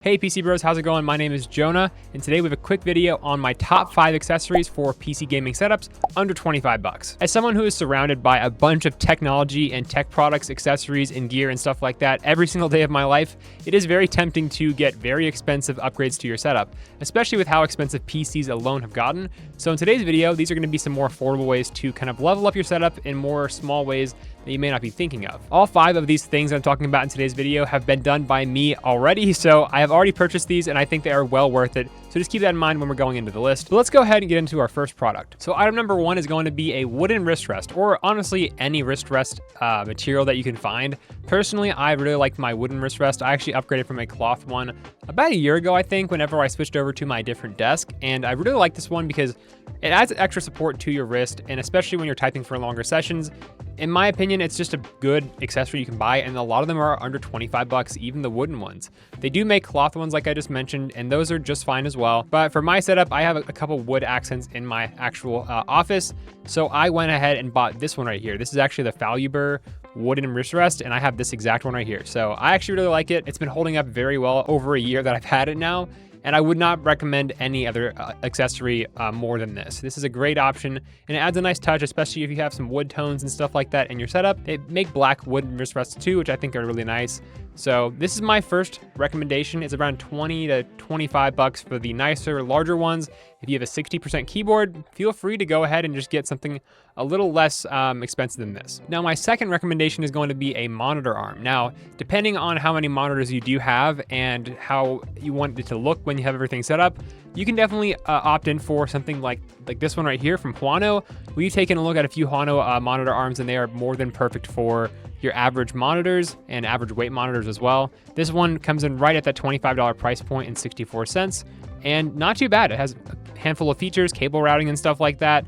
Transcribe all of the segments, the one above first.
Hey PC Bros, how's it going? My name is Jonah, and today we have a quick video on my top 5 accessories for PC gaming setups under 25 bucks. As someone who is surrounded by a bunch of technology and tech products, accessories, and gear and stuff like that every single day of my life, it is very tempting to get very expensive upgrades to your setup, especially with how expensive PCs alone have gotten. So in today's video, these are going to be some more affordable ways to kind of level up your setup in more small ways that you may not be thinking of. All 5 of these things I'm talking about in today's video have been done by me already, so I have already purchased these and I think they are well worth it. So just keep that in mind when we're going into the list. But let's go ahead and get into our first product. So item number 1 is going to be a wooden wrist rest, or honestly any wrist rest material that you can find. Personally, I really like my wooden wrist rest. I actually upgraded from a cloth one about a year ago, I think, whenever I switched over to my different desk. And I really like this one because it adds extra support to your wrist, and especially when you're typing for longer sessions. In my opinion, it's just a good accessory you can buy, and a lot of them are under 25 bucks, even the wooden ones. They do make cloth ones like I just mentioned, and those are just fine as well. But for my setup, I have a couple wood accents in my actual office, so I went ahead and bought this one right here. This is actually the Faluber wooden wrist rest, and I have this exact one right here. So I actually really like it. It's been holding up very well over a year that I've had it now, and I would not recommend any other accessory more than this. This is a great option, and it adds a nice touch, especially if you have some wood tones and stuff like that in your setup. They make black wooden wrist rests too, which I think are really nice. So this is my first recommendation. It's around 20 to 25 bucks for the nicer, larger ones. If you have a 60% keyboard, feel free to go ahead and just get something a little less expensive than this. Now, my second recommendation is going to be a monitor arm. Now, depending on how many monitors you do have and how you want it to look when you have everything set up, you can definitely opt in for something like this one right here from Huano. We've taken a look at a few Huano monitor arms, and they are more than perfect for your average monitors and average weight monitors as well. This one comes in right at that $25 price point and 64 cents, and not too bad. It has a handful of features, cable routing and stuff like that.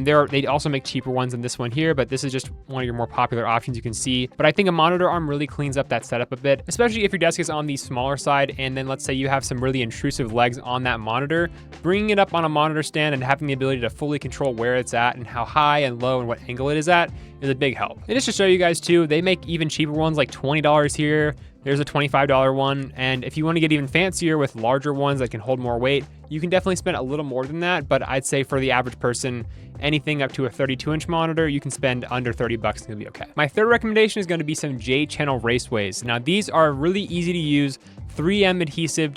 They also make cheaper ones than this one here, but this is just one of your more popular options you can see. But I think a monitor arm really cleans up that setup a bit, especially if your desk is on the smaller side, and then let's say you have some really intrusive legs on that monitor. Bringing it up on a monitor stand and having the ability to fully control where it's at and how high and low and what angle it is at is a big help. And just to show you guys too, they make even cheaper ones like $20 here. There's a $25 one, and if you want to get even fancier with larger ones that can hold more weight, you can definitely spend a little more than that, but I'd say for the average person, anything up to a 32-inch monitor, you can spend under 30 bucks and it'll be okay. My third recommendation is going to be some Channel Raceways. Now, these are really easy to use, 3M adhesive,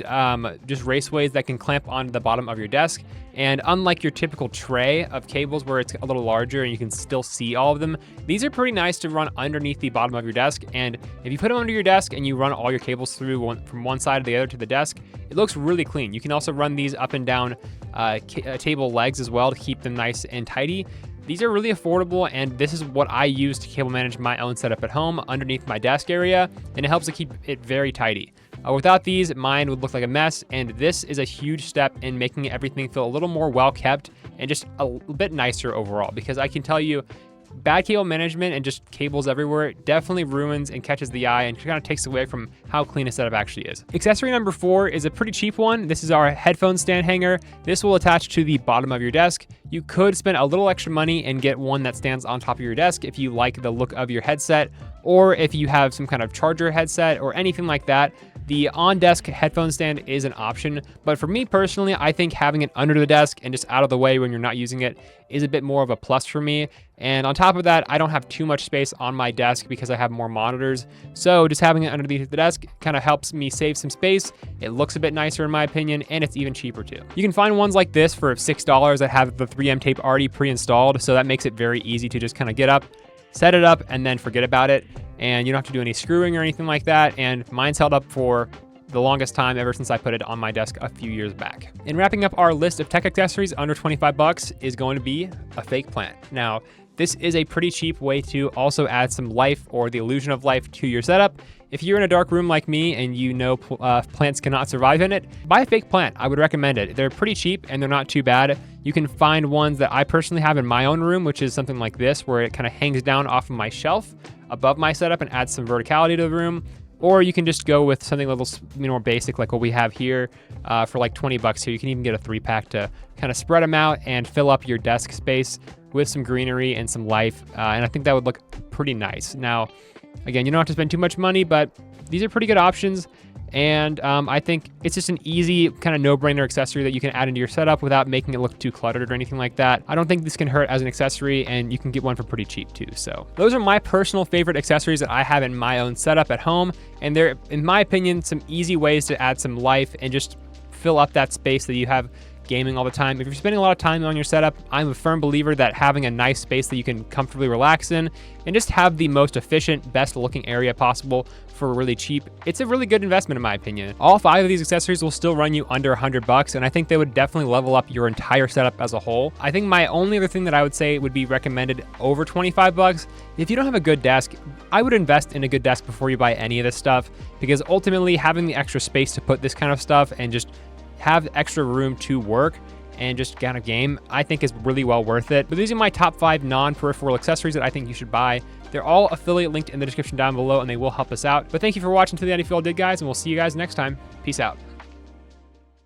just raceways that can clamp onto the bottom of your desk. And unlike your typical tray of cables where it's a little larger and you can still see all of them, these are pretty nice to run underneath the bottom of your desk. And if you put them under your desk and you run all your cables through from one side to the other to the desk, it looks really clean. You can also run these up and down table legs as well to keep them nice and tidy. These are really affordable, and this is what I use to cable manage my own setup at home underneath my desk area, and it helps to keep it very tidy. Without these, mine would look like a mess, and this is a huge step in making everything feel a little more well kept and just a bit nicer overall, because I can tell you, bad cable management and just cables everywhere definitely ruins and catches the eye and kind of takes away from how clean a setup actually is. Accessory number 4 is a pretty cheap one. This is our headphone stand hanger. This will attach to the bottom of your desk. You could spend a little extra money and get one that stands on top of your desk if you like the look of your headset, or if you have some kind of charger headset or anything like that. The on-desk headphone stand is an option, but for me personally, I think having it under the desk and just out of the way when you're not using it is a bit more of a plus for me. And on top of that, I don't have too much space on my desk because I have more monitors. So just having it underneath the desk kind of helps me save some space. It looks a bit nicer in my opinion, and it's even cheaper too. You can find ones like this for $6 that have the 3M tape already pre-installed, so that makes it very easy to just kind of get up, set it up, and then forget about it. And you don't have to do any screwing or anything like that. And mine's held up for the longest time ever since I put it on my desk a few years back. And wrapping up our list of tech accessories under 25 bucks is going to be a fake plant. Now, this is a pretty cheap way to also add some life or the illusion of life to your setup. If you're in a dark room like me and you know plants cannot survive in it, buy a fake plant. I would recommend it. They're pretty cheap and they're not too bad. You can find ones that I personally have in my own room, which is something like this, where it kind of hangs down off of my shelf above my setup and adds some verticality to the room. Or you can just go with something a little more basic like what we have here for like 20 bucks here. You can even get a 3-pack to kind of spread them out and fill up your desk space with some greenery and some life. And I think that would look pretty nice. Now, again, you don't have to spend too much money, but these are pretty good options. And I think it's just an easy kind of no-brainer accessory that you can add into your setup without making it look too cluttered or anything like that. I don't think this can hurt as an accessory, and you can get one for pretty cheap too. So those are my personal favorite accessories that I have in my own setup at home. And they're, in my opinion, some easy ways to add some life and just fill up that space that you have gaming all the time. If you're spending a lot of time on your setup, I'm a firm believer that having a nice space that you can comfortably relax in and just have the most efficient, best looking area possible for really cheap, it's a really good investment in my opinion. All 5 of these accessories will still run you under $100, and I think they would definitely level up your entire setup as a whole. I think my only other thing that I would say would be recommended over $25. If you don't have a good desk, I would invest in a good desk before you buy any of this stuff, because ultimately having the extra space to put this kind of stuff and just have extra room to work and just kind of game, I think is really well worth it. But these are my top 5 non-peripheral accessories that I think you should buy. They're all affiliate linked in the description down below, and they will help us out. But thank you for watching to the end if you all did, guys, and we'll see you guys next time. Peace out.